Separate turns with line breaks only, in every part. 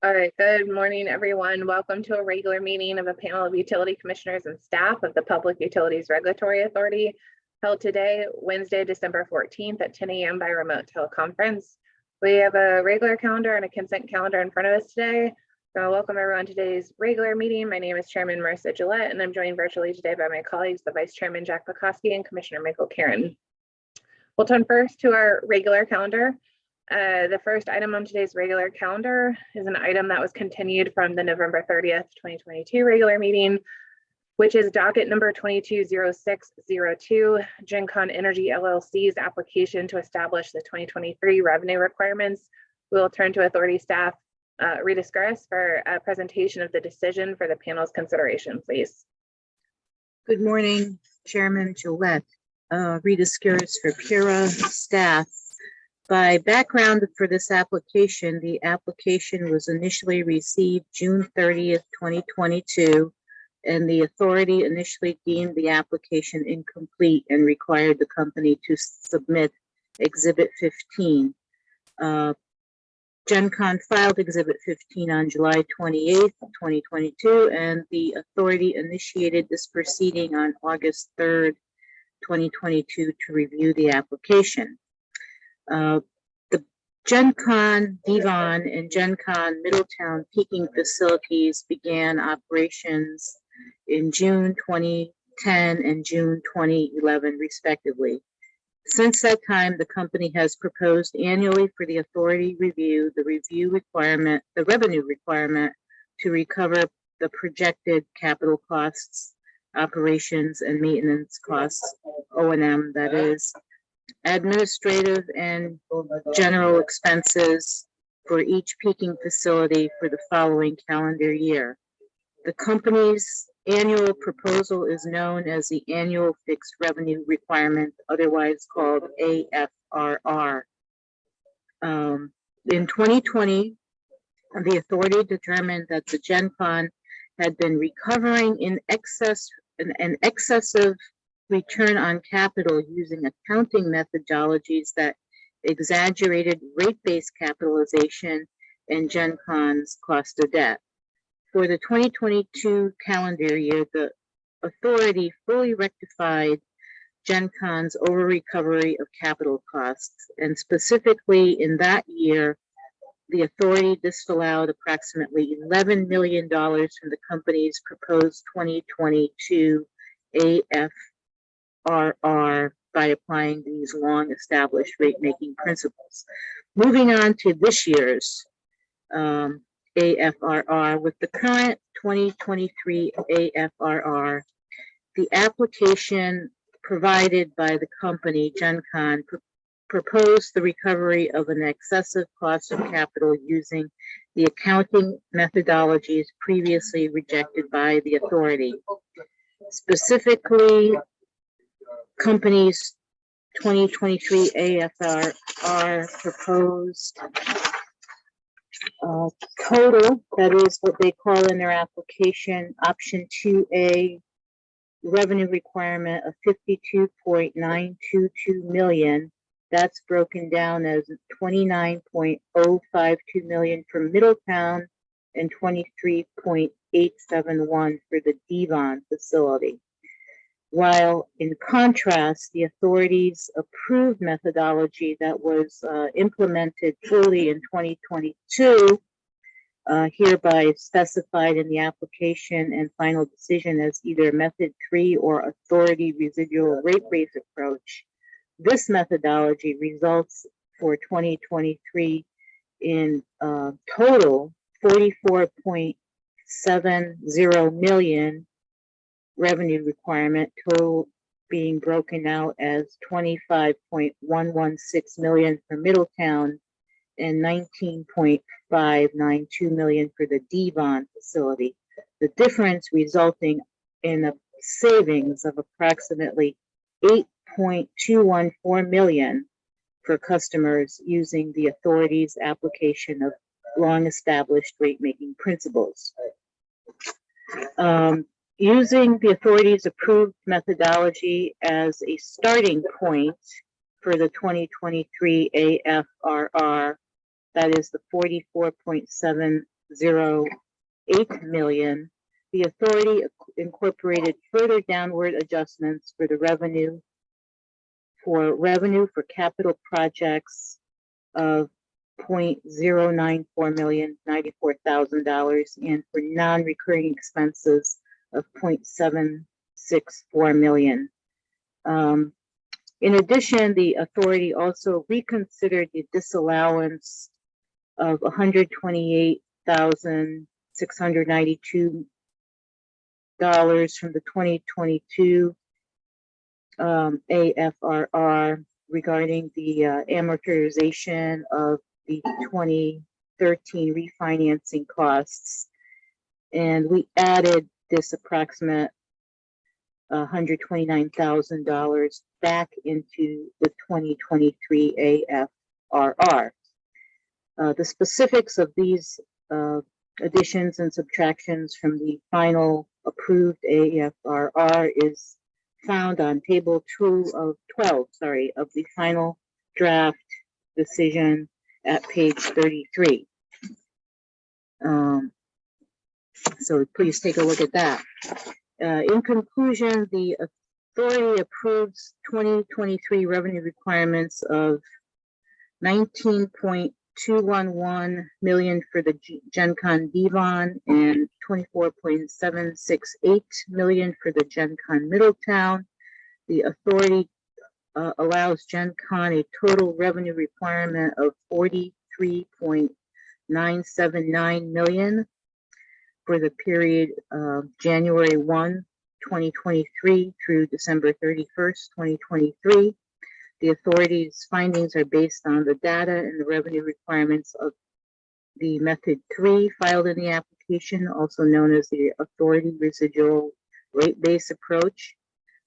All right, good morning, everyone. Welcome to a regular meeting of a panel of utility commissioners and staff of the Public Utilities Regulatory Authority held today, Wednesday, December 14th at 10 a.m. by remote teleconference. We have a regular calendar and a consent calendar in front of us today. So welcome everyone to today's regular meeting. My name is Chairman Marissa Gillette, and I'm joined virtually today by my colleagues, the Vice Chairman Jack Pekoski and Commissioner Michael Karen. We'll turn first to our regular calendar. The first item on today's regular calendar is an item that was continued from the November 30th, 2022 regular meeting, which is docket number 220602, GenCon Energy LLC's application to establish the 2023 revenue requirements. We will turn to authority staff, Rita Skuris, for a presentation of the decision for the panel's consideration, please.
Good morning, Chairman Gillette. Rita Skuris for PURA staff. By background for this application, the application was initially received June 30th, 2022, and the authority initially deemed the application incomplete and required the company to submit Exhibit 15. GenCon filed Exhibit 15 on July 28th, 2022, and the authority initiated this proceeding on August 3rd, 2022 to review the application. The GenCon Devon and GenCon Middletown peaking facilities began operations in June 2010 and June 2011, respectively. Since that time, the company has proposed annually for the authority review the revenue requirement to recover the projected capital costs, operations and maintenance costs, O&M, that is, administrative and general expenses for each peaking facility for the following calendar year. The company's annual proposal is known as the Annual Fixed Revenue Requirement, otherwise called AFRR. In 2020, the authority determined that the GenCon had been recovering an excessive return on capital using accounting methodologies that exaggerated rate-based capitalization and GenCon's cost of debt. For the 2022 calendar year, the authority fully rectified GenCon's over-recovery of capital costs, and specifically in that year, the authority disallowed approximately $11 million from the company's proposed 2022 AFRR by applying these long-established rate-making principles. Moving on to this year's AFRR, with the current 2023 AFRR, the application provided by the company, GenCon, proposed the recovery of an excessive cost of capital using the accounting methodologies previously rejected by the authority. Specifically, company's 2023 AFRR proposed total, that is what they call in their application, option 2A, revenue requirement of $52.922 million. That's broken down as $29.052 million for Middletown and $23.871 for the Devon facility. While in contrast, the authority's approved methodology that was implemented fully in 2022, hereby specified in the application and final decision as either method 3 or authority residual rate base approach. This methodology results for 2023 in total $44.70 million revenue requirement, total being broken out as $25.116 million for Middletown and $19.592 million for the Devon facility. The difference resulting in a savings of approximately $8.214 million for customers using the authority's application of long-established rate-making principles. Using the authority's approved methodology as a starting point for the 2023 AFRR, that is the $44.70 million. The authority incorporated further downward adjustments for the revenue for capital projects of $0.094,094,000 and for non-recurring expenses of $0.764 million. In addition, the authority also reconsidered the disallowance of $128,692 from the 2022 AFRR regarding the amortization of the 2013 refinancing costs. And we added this approximate $129,000 back into the 2023 AFRR. The specifics of these additions and subtractions from the final approved AFRR is found on table 12 of the final draft decision at page 33. So please take a look at that. In conclusion, the authority approves 2023 revenue requirements of $19.211 million for the Gen Con Devon and $24.768 million for the Gen Con Middletown. The authority allows Gen Con a total revenue requirement of $43.979 million for the period of January 1, 2023 through December 31st, 2023. The authority's findings are based on the data and the revenue requirements of the method 3 filed in the application, also known as the authority residual rate base approach.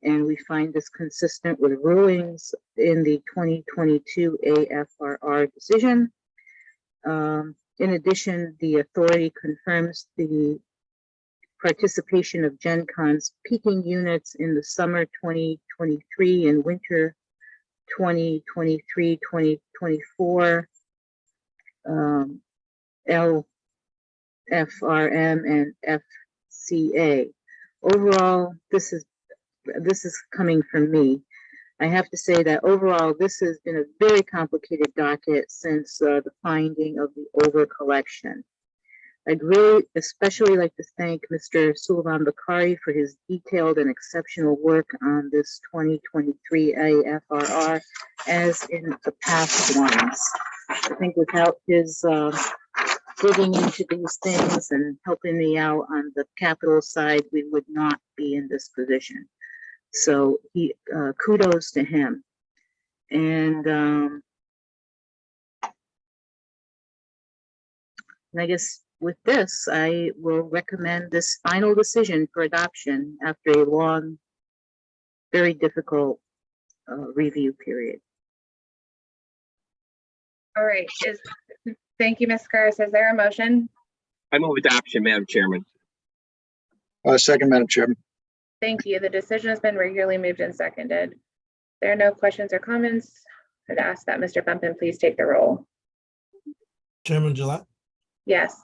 And we find this consistent with rulings in the 2022 AFRR decision. In addition, the authority confirms the participation of Gen Con's peaking units in the summer 2023 and winter 2023-2024 LFRM and FCA. Overall, this is coming from me. I have to say that overall, this has been a very complicated docket since the finding of the over collection. I'd really especially like to thank Mr. Sulaiman Bakari for his detailed and exceptional work on this 2023 AFRR, as in the past ones. I think without his digging into these things and helping me out on the capital side, we would not be in this position. So kudos to him. And I guess with this, I will recommend this final decision for adoption after a long, very difficult review period.
All right. Thank you, Ms. Curtis. Is there a motion?
I move adoption, Madam Chairman.
Second, Madam Chairman.
Thank you. The decision has been regularly moved and seconded. There are no questions or comments. I'd ask that Mr. Bumpin please take the roll.
Chairman Gillette,
Yes.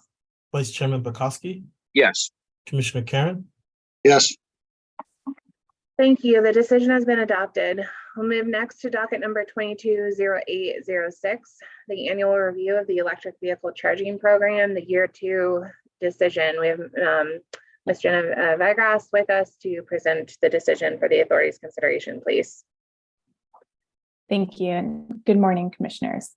Vice Chairman Bukowski,
Yes.
Commissioner Karen,
Yes.
Thank you. The decision has been adopted. We'll move next to docket number 220806, the annual review of the electric vehicle charging program, the year 2 decision. We have Ms. Jenna Vigras with us to present the decision for the authority's consideration, please.
Thank you, and good morning, Commissioners.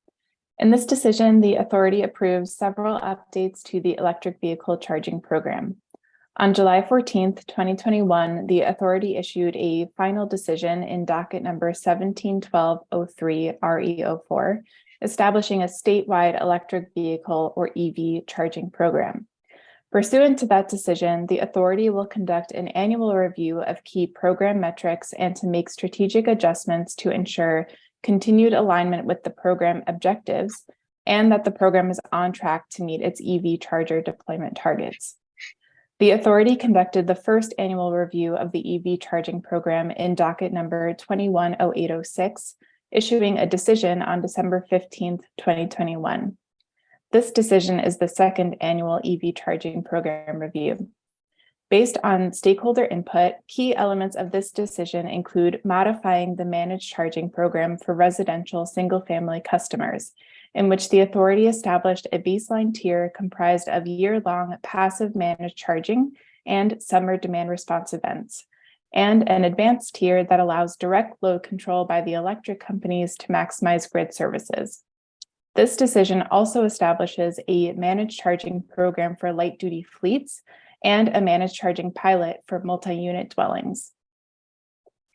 In this decision, the authority approves several updates to the electric vehicle charging program. On July 14th, 2021, the authority issued a final decision in docket number 171203 RE04, establishing a statewide electric vehicle or EV charging program. Pursuant to that decision, the authority will conduct an annual review of key program metrics and to make strategic adjustments to ensure continued alignment with the program objectives and that the program is on track to meet its EV charger deployment targets. The authority conducted the first annual review of the EV charging program in docket number 210806, issuing a decision on December 15th, 2021. This decision is the second annual EV charging program review. Based on stakeholder input, key elements of this decision include modifying the managed charging program for residential single-family customers, in which the authority established a baseline tier comprised of year-long passive managed charging and summer demand response events, and an advanced tier that allows direct load control by the electric companies to maximize grid services. This decision also establishes a managed charging program for light-duty fleets and a managed charging pilot for multi-unit dwellings.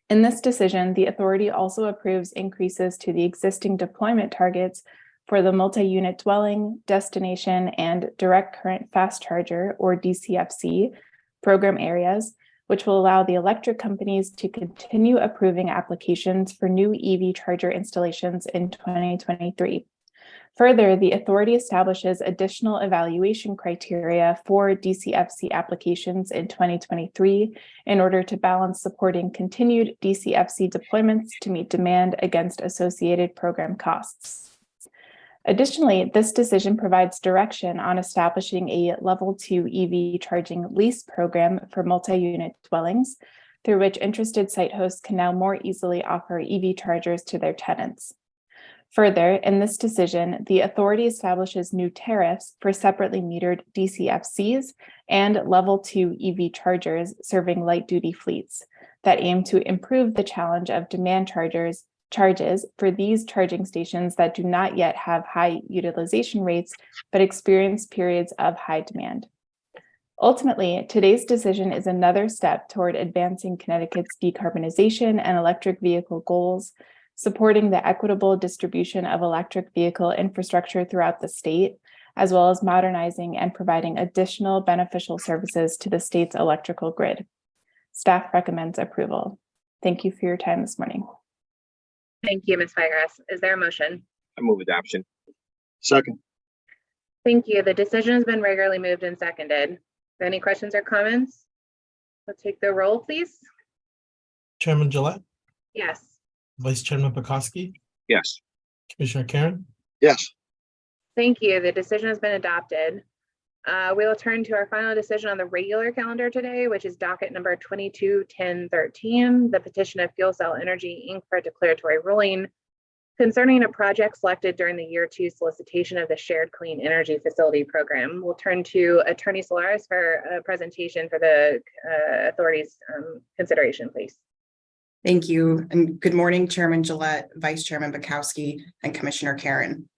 In this decision, the authority also approves increases to the existing deployment targets for the multi-unit dwelling, destination, and direct current fast charger, or DCFC, program areas, which will allow the electric companies to continue approving applications for new EV charger installations in 2023. Further, the authority establishes additional evaluation criteria for DCFC applications in 2023 in order to balance supporting continued DCFC deployments to meet demand against associated program costs. Additionally, this decision provides direction on establishing a Level 2 EV charging lease program for multi-unit dwellings, through which interested site hosts can now more easily offer EV chargers to their tenants. Further, in this decision, the authority establishes new tariffs for separately metered DCFCs and Level 2 EV chargers serving light-duty fleets that aim to improve the challenge of demand charges for these charging stations that do not yet have high utilization rates, but experience periods of high demand. Ultimately, today's decision is another step toward advancing Connecticut's decarbonization and electric vehicle goals, supporting the equitable distribution of electric vehicle infrastructure throughout the state, as well as modernizing and providing additional beneficial services to the state's electrical grid. Staff recommends approval. Thank you for your time this morning.
Thank you, Ms. Fiegras. Is there a motion?
I move adoption.
Second.
Thank you. The decision has been regularly moved and seconded. Any questions or comments? We'll take the roll, please.
Chairman Gillette,
Yes.
Vice Chairman Pekoski,
Yes.
Commissioner Karen,
Yes.
Thank you. The decision has been adopted. We will turn to our final decision on the regular calendar today, which is docket number 22-1013, the petition of Fuel Cell Energy, Inc. for a declaratory ruling concerning a project selected during the year 2 solicitation of the Shared Clean Energy Facility Program. We'll turn to Attorney Solares for a presentation for the authority's consideration, please.
Thank you, and good morning, Chairman Gillette, Vice Chairman Bukowski, and Commissioner Karen.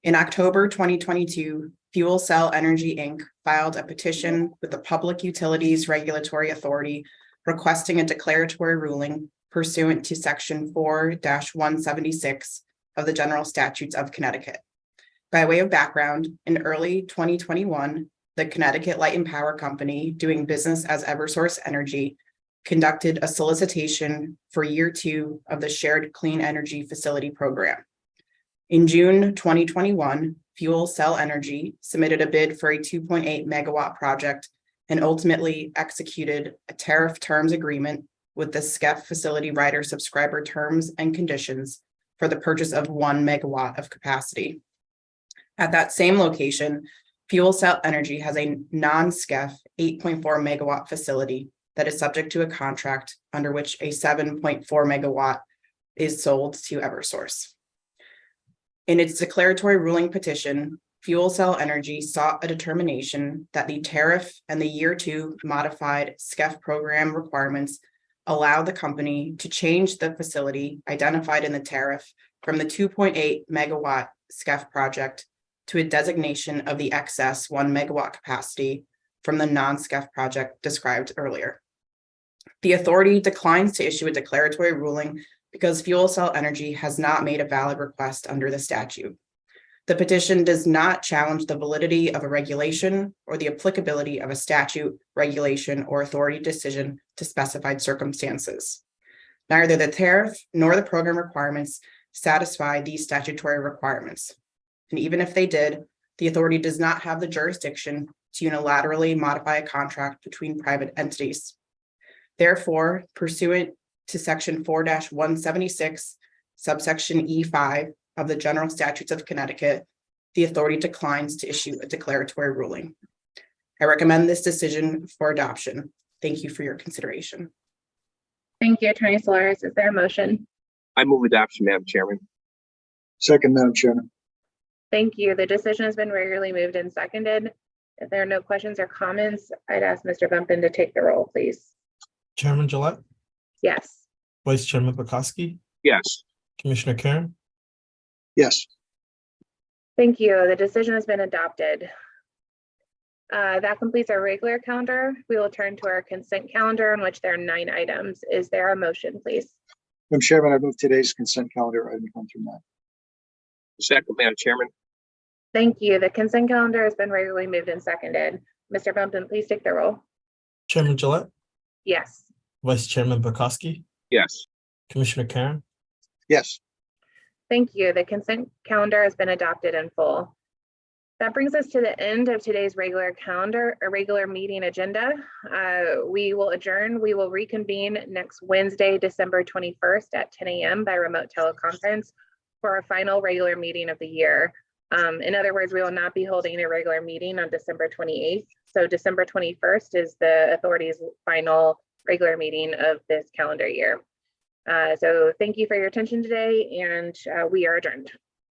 In October 2022, Fuel Cell Energy, Inc. filed a petition with the Public Utilities Regulatory Authority requesting a declaratory ruling pursuant to Section 4-176 of the General Statutes of Connecticut. By way of background, in early 2021, the Connecticut Light and Power Company, doing business as Eversource Energy, conducted a solicitation for year 2 of the Shared Clean Energy Facility Program. In June 2021, Fuel Cell Energy submitted a bid for a 2.8 megawatt project and ultimately executed a tariff terms agreement with the SCEF facility rider subscriber terms and conditions for the purchase of 1 megawatt of capacity. At that same location, Fuel Cell Energy has a non-SCEF 8.4 megawatt facility that is subject to a contract under which a 7.4 megawatt is sold to Eversource. In its declaratory ruling petition, Fuel Cell Energy sought a determination that the tariff and the year 2 modified SCEF program requirements allow the company to change the facility identified in the tariff from the 2.8 megawatt SCEF project to a designation of the excess 1 megawatt capacity from the non-SCEF project described earlier. The authority declines to issue a declaratory ruling because Fuel Cell Energy has not made a valid request under the statute. The petition does not challenge the validity of a regulation or the applicability of a statute, regulation, or authority decision to specified circumstances. Neither the tariff nor the program requirements satisfy these statutory requirements. And even if they did, the authority does not have the jurisdiction to unilaterally modify a contract between private entities. Therefore, pursuant to Section 4-176, subsection E5 of the General Statutes of Connecticut, the authority declines to issue a declaratory ruling. I recommend this decision for adoption. Thank you for your consideration.
Thank you, Attorney Solaris. Is there a motion?
I move adoption, Madam Chairman.
Second, Madam Chairman.
Thank you. The decision has been regularly moved and seconded. If there are no questions or comments, I'd ask Mr. Bumpin to take the roll, please.
Chairman Gillette,
Yes.
Vice Chairman Bukowski,
Yes.
Commissioner Karen,
Yes.
Thank you. The decision has been adopted. That completes our regular calendar. We will turn to our consent calendar in which there are 9 items. Is there a motion, please?
Madam Chairman, I move today's consent calendar item 1 through 9.
Second, Madam Chairman.
Thank you. The consent calendar has been regularly moved and seconded. Mr. Bumpin, please take the roll.
Chairman Gillette,
Yes.
Vice Chairman Bukowski,
Yes.
Commissioner Karen,
Yes.
Thank you. The consent calendar has been adopted in full. That brings us to the end of today's regular calendar, a regular meeting agenda. We will adjourn. We will reconvene next Wednesday, December 21st at 10 a.m. by remote teleconference for our final regular meeting of the year. In other words, we will not be holding a regular meeting on December 28th. So December 21st is the authority's final regular meeting of this calendar year. So thank you for your attention today, and we are adjourned.